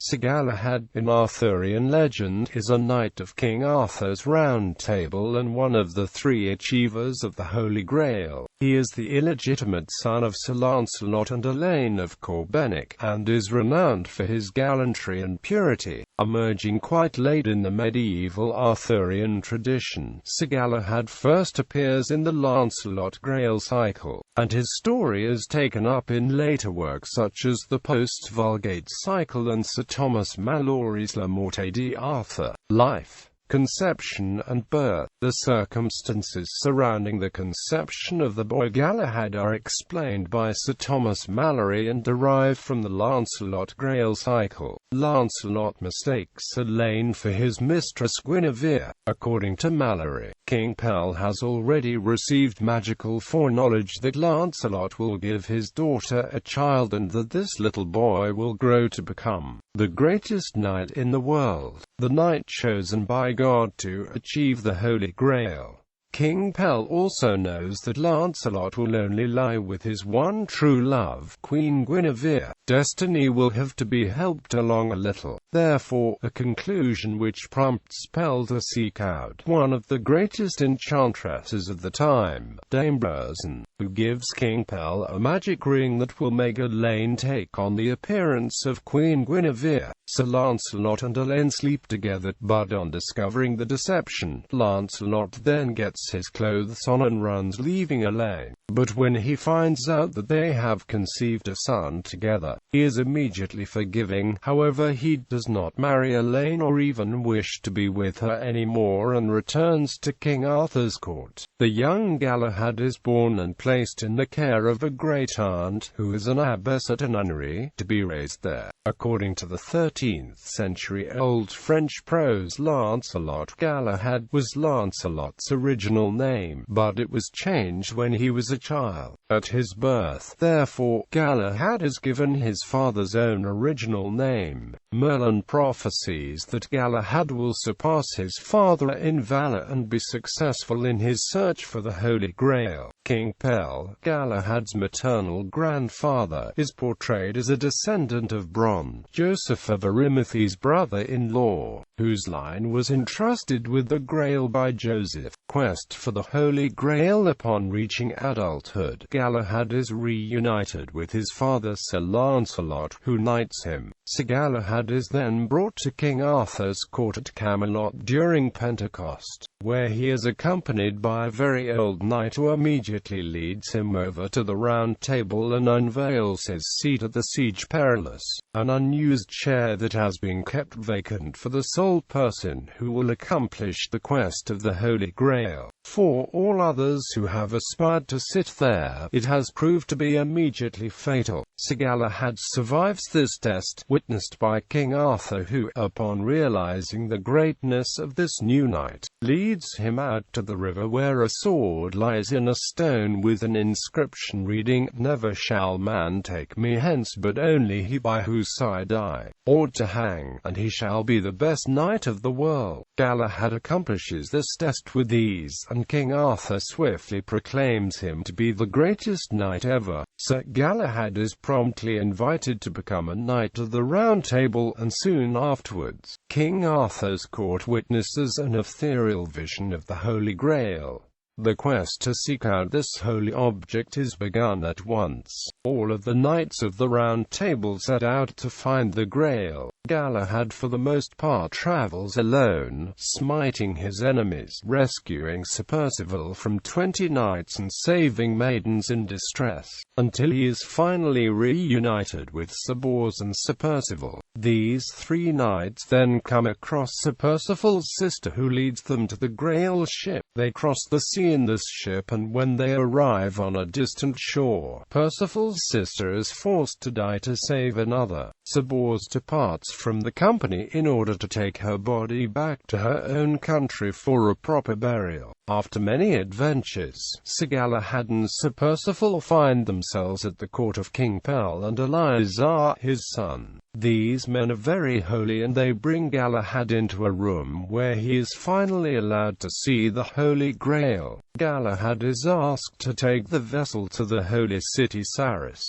Sir Galahad, in Arthurian legend, is a knight of King Arthur's Round Table and one of the three achievers of the Holy Grail. He is the illegitimate son of Sir Lancelot and Elaine of Corbenic, and is renowned for his gallantry and purity. Emerging quite late in the medieval Arthurian tradition, Sir Galahad first appears in the Lancelot Grail cycle, and his story is taken up in later works such as the Post-Vulgate cycle and Sir Thomas Malory's La Morte d'Arthur. Life, conception and birth. The circumstances surrounding the conception of the boy Galahad are explained by Sir Thomas Malory and derive from the Lancelot Grail cycle. Lancelot mistakes Elaine for his mistress Guinevere. According to Malory, King Pell has already received magical foreknowledge that Lancelot will give his daughter a child and that this little boy will grow to become the greatest knight in the world, the knight chosen by God to achieve the Holy Grail. King Pell also knows that Lancelot will only lie with his one true love, Queen Guinevere. Destiny will have to be helped along a little, therefore, a conclusion which prompts Pell to seek out one of the greatest enchantresses of the time, Dame Brzen, who gives King Pell a magic ring that will make Elaine take on the appearance of Queen Guinevere. Sir Lancelot and Elaine sleep together, but on discovering the deception, Lancelot then gets his clothes on and runs, leaving Elaine. But when he finds out that they have conceived a son together, he is immediately forgiving. However, he does not marry Elaine or even wish to be with her anymore and returns to King Arthur's court. The young Galahad is born and placed in the care of a great-aunt, who is an abbess at a nunnery, to be raised there. According to the 13th century Old French prose, Lancelot Galahad was Lancelot's original name, but it was changed when he was a child. At his birth, therefore, Galahad is given his father's own original name. Merlin prophesies that Galahad will surpass his father in valor and be successful in his search for the Holy Grail. King Pell, Galahad's maternal grandfather, is portrayed as a descendant of Bron, Joseph of Arimathea's brother-in-law, whose line was entrusted with the Grail by Joseph. Quest for the Holy Grail. Upon reaching adulthood, Galahad is reunited with his father Sir Lancelot, who knights him. Sir Galahad is then brought to King Arthur's court at Camelot during Pentecost, where he is accompanied by a very old knight who immediately leads him over to the Round Table and unveils his seat at the Siege Perilous, an unused chair that has been kept vacant for the sole person who will accomplish the quest of the Holy Grail. For all others who have aspired to sit there, it has proved to be immediately fatal. Sir Galahad survives this test, witnessed by King Arthur, who, upon realizing the greatness of this new knight, leads him out to the river where a sword lies in a stone with an inscription reading, "Never shall man take me hence, but only he by whose side I ought to hang, and he shall be the best knight of the world." Galahad accomplishes this test with ease, and King Arthur swiftly proclaims him to be the greatest knight ever. Sir Galahad is promptly invited to become a knight of the Round Table, and soon afterwards, King Arthur's court witnesses an ethereal vision of the Holy Grail. The quest to seek out this holy object is begun at once. All of the knights of the Round Table set out to find the Grail. Galahad for the most part travels alone, smiting his enemies, rescuing Sir Percival from 20 knights and saving maidens in distress, until he is finally reunited with Sir Bors and Sir Percival. These three knights then come across Sir Percival's sister, who leads them to the Grail ship. They cross the sea in this ship, and when they arrive on a distant shore, Percival's sister is forced to die to save another. Sir Bors departs from the company in order to take her body back to her own country for a proper burial. After many adventures, Sir Galahad and Sir Percival find themselves at the court of King Pell and Eleazar, his son. These men are very holy, and they bring Galahad into a room where he is finally allowed to see the Holy Grail. Galahad is asked to take the vessel to the holy city Sarras.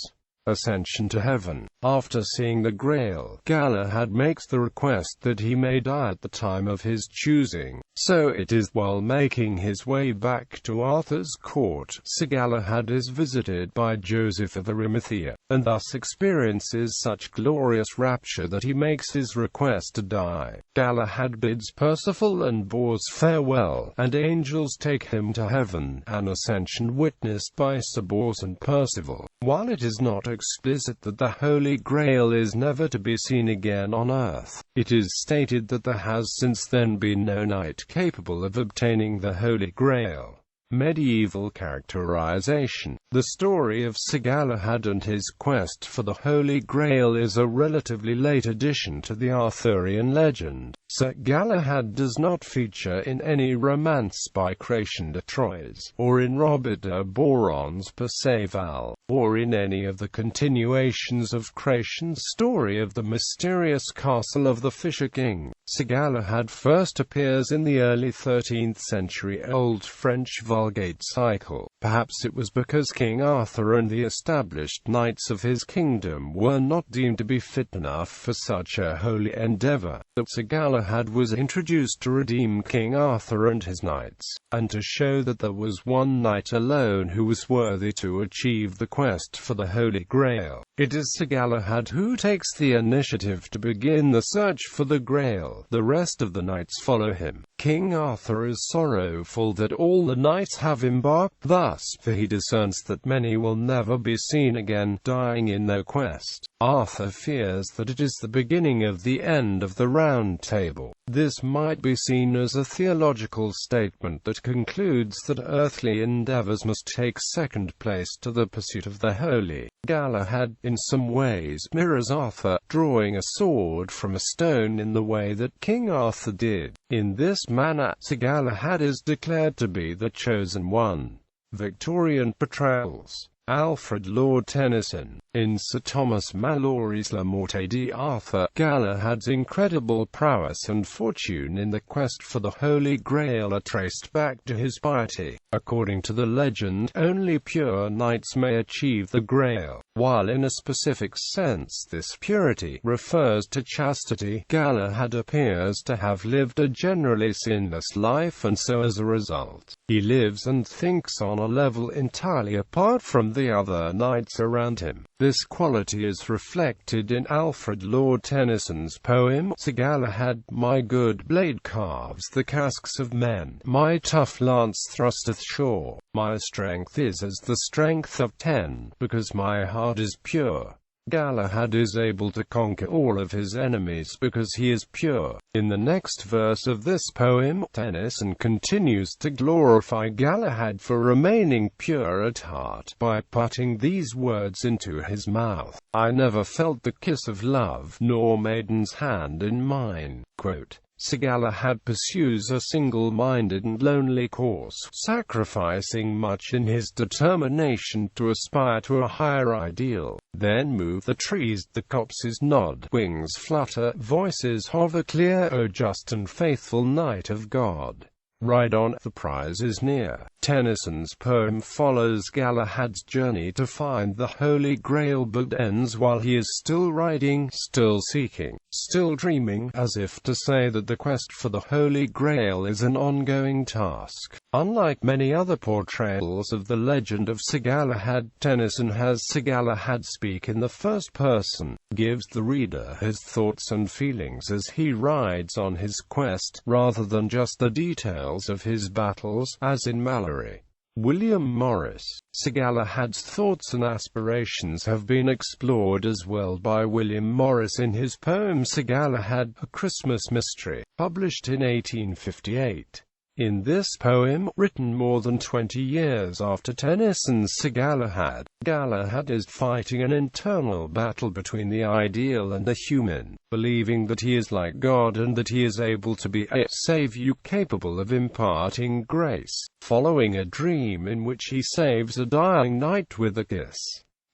Ascension to heaven. After seeing the Grail, Galahad makes the request that he may die at the time of his choosing. So it is while making his way back to Arthur's court, Sir Galahad is visited by Joseph of Arimathea, and thus experiences such glorious rapture that he makes his request to die. Galahad bids Percival and Bors farewell, and angels take him to heaven, an ascension witnessed by Sir Bors and Percival. While it is not explicit that the Holy Grail is never to be seen again on earth, it is stated that there has since then been no knight capable of obtaining the Holy Grail. Medieval characterization. The story of Sir Galahad and his quest for the Holy Grail is a relatively late addition to the Arthurian legend. Sir Galahad does not feature in any romance by Chrétien de Troyes, or in Robert de Boron's Perceval, or in any of the continuations of Chrétien's story of the mysterious castle of the Fisher King. Sir Galahad first appears in the early 13th century Old French Vulgate cycle. Perhaps it was because King Arthur and the established knights of his kingdom were not deemed to be fit enough for such a holy endeavor, that Sir Galahad was introduced to redeem King Arthur and his knights, and to show that there was one knight alone who was worthy to achieve the quest for the Holy Grail. It is Sir Galahad who takes the initiative to begin the search for the Grail. The rest of the knights follow him. King Arthur is sorrowful that all the knights have embarked thus, for he discerns that many will never be seen again, dying in their quest. Arthur fears that it is the beginning of the end of the Round Table. This might be seen as a theological statement that concludes that earthly endeavors must take second place to the pursuit of the holy. Galahad, in some ways, mirrors Arthur, drawing a sword from a stone in the way that King Arthur did. In this manner, Sir Galahad is declared to be the chosen one. Victorian Portrayals. Alfred Lord Tennyson. In Sir Thomas Malory's La Morte d'Arthur, Galahad's incredible prowess and fortune in the quest for the Holy Grail are traced back to his piety. According to the legend, only pure knights may achieve the Grail. While in a specific sense this purity refers to chastity, Galahad appears to have lived a generally sinless life, and so as a result, he lives and thinks on a level entirely apart from the other knights around him. This quality is reflected in Alfred Lord Tennyson's poem, Sir Galahad. My good blade carves the casques of men, my tough lance thrusteth sure, my strength is as the strength of 10, because my heart is pure. Galahad is able to conquer all of his enemies because he is pure. In the next verse of this poem, Tennyson continues to glorify Galahad for remaining pure at heart by putting these words into his mouth: I never felt the kiss of love, nor maiden's hand in mine. Quote, Sir Galahad pursues a single-minded and lonely course, sacrificing much in his determination to aspire to a higher ideal. Then move the trees, the copses nod, wings flutter, voices hover clear, O just and faithful knight of God. Ride on, the prize is near. Tennyson's poem follows Galahad's journey to find the Holy Grail, but ends while he is still riding, still seeking, still dreaming, as if to say that the quest for the Holy Grail is an ongoing task. Unlike many other portrayals of the legend of Sir Galahad, Tennyson has Sir Galahad speak in the first person, gives the reader his thoughts and feelings as he rides on his quest, rather than just the details of his battles, as in Malory. William Morris. Sir Galahad's thoughts and aspirations have been explored as well by William Morris in his poem Sir Galahad, A Christmas Mystery, published in 1858. In this poem, written more than 20 years after Tennyson's Sir Galahad, Galahad is fighting an internal battle between the ideal and the human, believing that he is like God and that he is able to be a savior capable of imparting grace, following a dream in which he saves a dying knight with a kiss.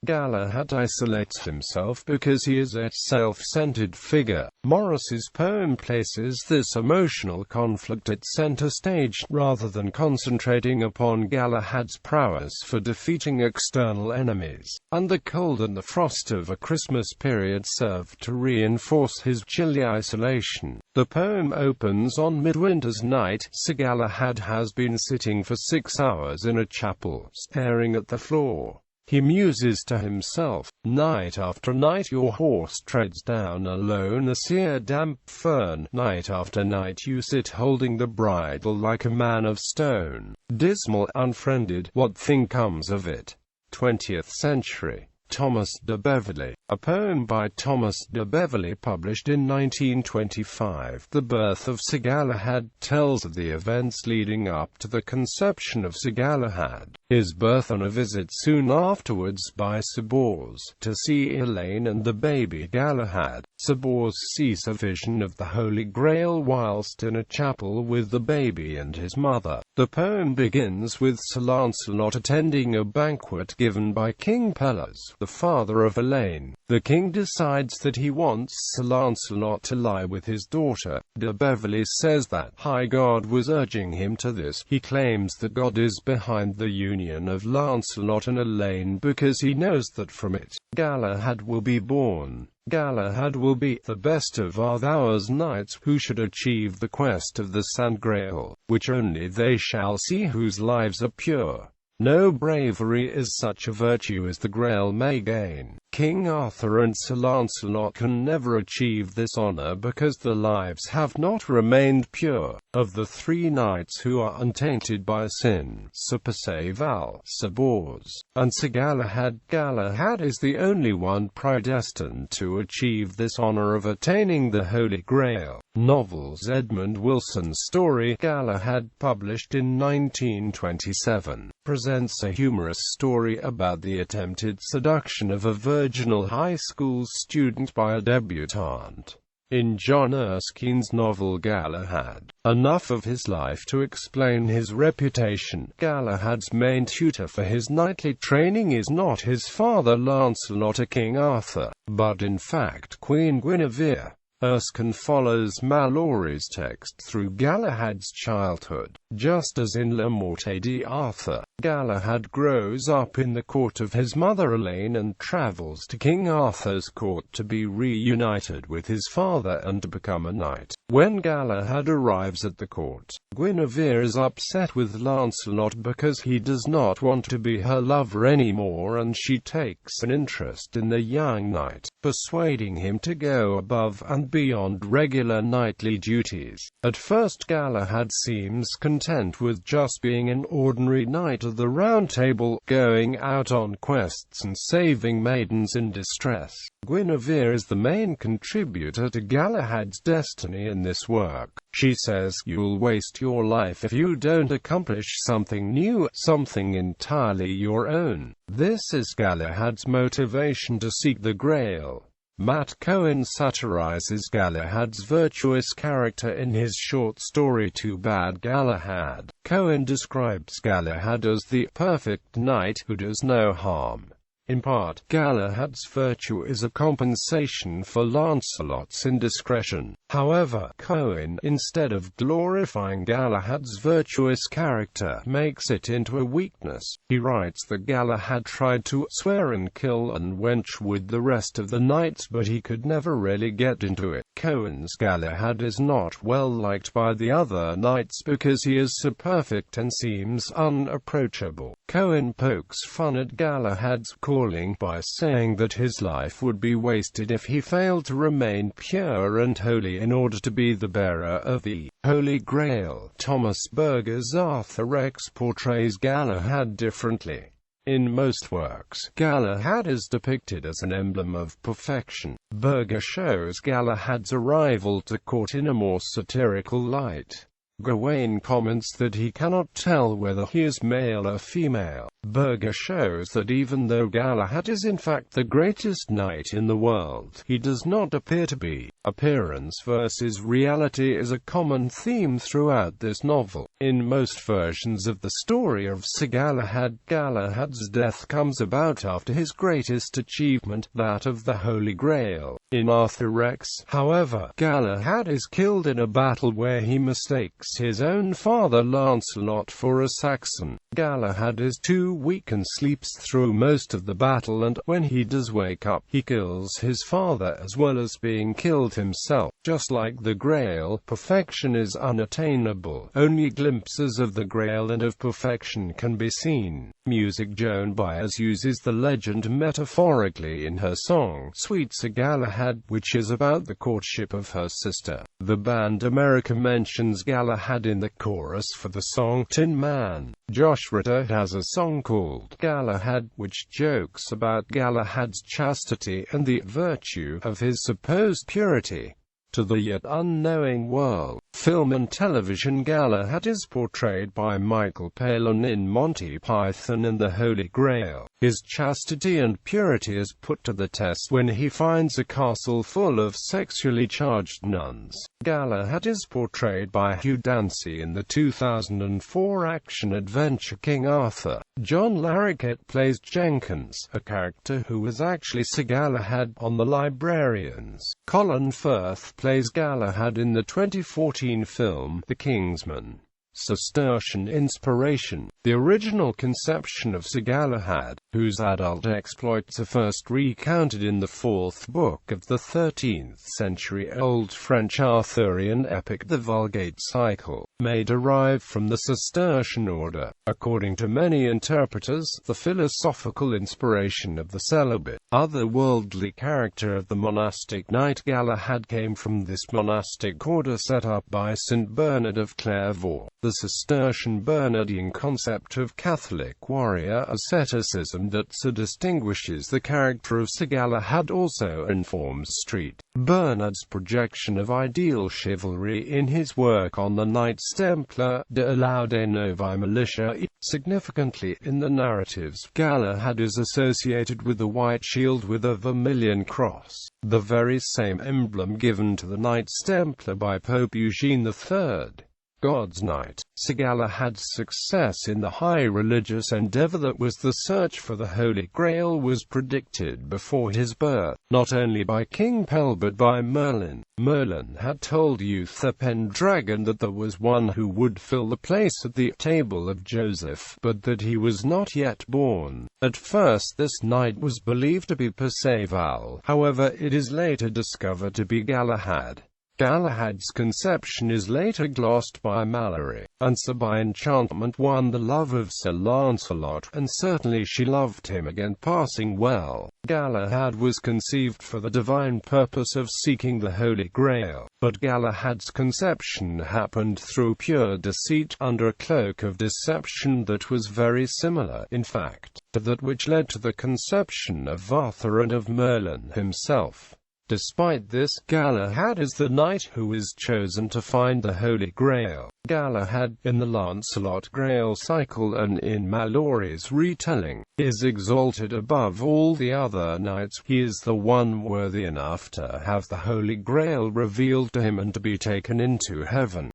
Galahad isolates himself because he is a self-centered figure. Morris's poem places this emotional conflict at center stage, rather than concentrating upon Galahad's prowess for defeating external enemies. And the cold and the frost of a Christmas period serve to reinforce his chilly isolation. The poem opens on Midwinter's night. Sir Galahad has been sitting for 6 hours in a chapel, staring at the floor. He muses to himself, night after night your horse treads down alone a sere damp fern. Night after night you sit holding the bridle like a man of stone. Dismal, unfriended, what thing comes of it? 20th century. Thomas de Beverley. A poem by Thomas de Beverley published in 1925. The birth of Sir Galahad tells of the events leading up to the conception of Sir Galahad. His birth on a visit soon afterwards by Sir Bors to see Elaine and the baby Galahad. Sir Bors sees a vision of the Holy Grail whilst in a chapel with the baby and his mother. The poem begins with Sir Lancelot attending a banquet given by King Pelles, the father of Elaine. The king decides that he wants Sir Lancelot to lie with his daughter. De Beverley says that high God was urging him to this. He claims that God is behind the union of Lancelot and Elaine because he knows that from it, Galahad will be born. Galahad will be the best of Arthur's knights who should achieve the quest of the Sand Grail, which only they shall see whose lives are pure. No bravery is such a virtue as the Grail may gain. King Arthur and Sir Lancelot can never achieve this honor because their lives have not remained pure. Of the 3 knights who are untainted by sin, Sir Perceval, Sir Bors, and Sir Galahad, Galahad is the only one predestined to achieve this honor of attaining the Holy Grail. Novels. Edmund Wilson's story, Galahad, published in 1927, presents a humorous story about the attempted seduction of a virginal high school student by a debutante. In John Erskine's novel Galahad, enough of his life to explain his reputation. Galahad's main tutor for his knightly training is not his father Lancelot or King Arthur, but in fact Queen Guinevere. Erskine follows Malory's text through Galahad's childhood. Just as in Le Morte d'Arthur, Galahad grows up in the court of his mother Elaine and travels to King Arthur's court to be reunited with his father and to become a knight. When Galahad arrives at the court, Guinevere is upset with Lancelot because he does not want to be her lover anymore, and she takes an interest in the young knight, persuading him to go above and beyond regular knightly duties. At first Galahad seems content with just being an ordinary knight of the Round Table, going out on quests and saving maidens in distress. Guinevere is the main contributor to Galahad's destiny in this work. She says, "You'll waste your life if you don't accomplish something new, something entirely your own." This is Galahad's motivation to seek the Grail. Matt Cohen satirizes Galahad's virtuous character in his short story Too Bad Galahad. Cohen describes Galahad as the perfect knight who does no harm. In part, Galahad's virtue is a compensation for Lancelot's indiscretion. However, Cohen, instead of glorifying Galahad's virtuous character, makes it into a weakness. He writes that Galahad tried to swear and kill and wench with the rest of the knights, but he could never really get into it. Cohen's Galahad is not well liked by the other knights because he is so perfect and seems unapproachable. Cohen pokes fun at Galahad's calling by saying that his life would be wasted if he failed to remain pure and holy in order to be the bearer of the Holy Grail. Thomas Berger's Arthur X portrays Galahad differently. In most works, Galahad is depicted as an emblem of perfection. Berger shows Galahad's arrival to court in a more satirical light. Gawain comments that he cannot tell whether he is male or female. Berger shows that even though Galahad is in fact the greatest knight in the world, he does not appear to be. Appearance versus reality is a common theme throughout this novel. In most versions of the story of Sir Galahad, Galahad's death comes about after his greatest achievement, that of the Holy Grail. In Arthur X, however, Galahad is killed in a battle where he mistakes his own father Lancelot for a Saxon. Galahad is too weak and sleeps through most of the battle, and when he does wake up, he kills his father as well as being killed himself. Just like the Grail, perfection is unattainable. Only glimpses of the Grail and of perfection can be seen. Music. Joan Baez uses the legend metaphorically in her song, Sweet Sir Galahad, which is about the courtship of her sister. The band America mentions Galahad in the chorus for the song Tin Man. Josh Ritter has a song called Galahad, which jokes about Galahad's chastity and the virtue of his supposed purity. To the yet unknowing world, film and television. Galahad is portrayed by Michael Palin in Monty Python and the Holy Grail. His chastity and purity is put to the test when he finds a castle full of sexually charged nuns. Galahad is portrayed by Hugh Dancy in the 2004 action-adventure King Arthur. John Larroquette plays Jenkins, a character who was actually Sir Galahad, on The Librarians. Colin Firth plays Galahad in the 2014 film The Kingsman. Cistercian inspiration. The original conception of Sir Galahad, whose adult exploits are first recounted in the 4th book of the 13th century Old French Arthurian epic The Vulgate cycle, may derive from the Cistercian order. According to many interpreters, the philosophical inspiration of the celibate, otherworldly character of the monastic knight Galahad came from this monastic order set up by St. Bernard of Clairvaux. The Cistercian Bernardine concept of Catholic warrior asceticism that so distinguishes the character of Sir Galahad also informs St. Bernard's projection of ideal chivalry in his work on the Knights Templar, De Laude Novae Militia. Significantly, in the narratives, Galahad is associated with the white shield with a vermilion cross, the very same emblem given to the Knights Templar by Pope Eugene III. God's Knight. Sir Galahad's success in the high religious endeavor that was the search for the Holy Grail was predicted before his birth, not only by King Pell but by Merlin. Merlin had told Uther Pendragon that there was one who would fill the place at the table of Joseph, but that he was not yet born. At first this knight was believed to be Perceval, however it is later discovered to be Galahad. Galahad's conception is later glossed by Malory, and so by enchantment won the love of Sir Lancelot, and certainly she loved him again passing well. Galahad was conceived for the divine purpose of seeking the Holy Grail, but Galahad's conception happened through pure deceit, under a cloak of deception that was very similar, in fact, to that which led to the conception of Arthur and of Merlin himself. Despite this, Galahad is the knight who is chosen to find the Holy Grail. Galahad, in the Lancelot Grail cycle and in Malory's retelling, is exalted above all the other knights. He is the one worthy enough to have the Holy Grail revealed to him and to be taken into heaven.